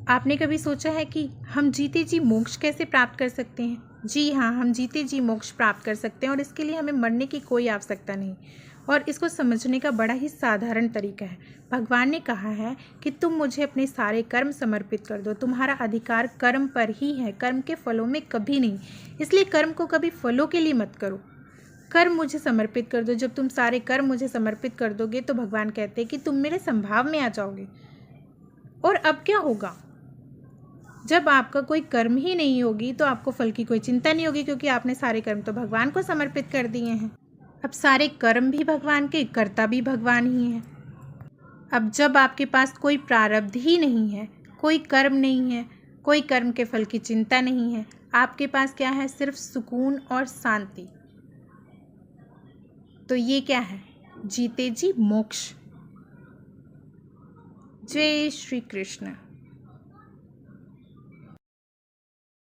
आपने कभी सोचा है कि हम जीते जी मोक्ष कैसे प्राप्त कर सकते हैं? जी हाँ, हम जीते जी मोक्ष प्राप्त कर सकते हैं और इसके लिए हमें मरने की कोई आवश्यकता नहीं। और इसको समझने का बड़ा ही साधारण तरीका है। भगवान ने कहा है कि तुम मुझे अपने सारे कर्म समर्पित कर दो। तुम्हारा अधिकार कर्म पर ही है, कर्म के फलों में कभी नहीं। इसलिए कर्म को कभी फलों के लिए मत करो, कर्म मुझे समर्पित कर दो। जब तुम सारे कर्म मुझे समर्पित कर दोगे तो भगवान कहते हैं कि तुम मेरे संभाव में आ जाओगे। और अब क्या होगा? जब आपका कोई कर्म ही नहीं होगी तो आपको फल की कोई चिंता नहीं होगी, क्योंकि आपने सारे कर्म तो भगवान को समर्पित कर दिए हैं। अब सारे कर्म भी भगवान के, कर्ता भी भगवान ही हैं। अब जब आपके पास कोई प्रारब्ध ही नहीं है, कोई कर्म नहीं है, कोई कर्म के फल की चिंता नहीं है, आपके पास क्या है? सिर्फ सुकून और शांति। तो ये क्या है? जीते जी मोक्ष। जय श्री कृष्ण।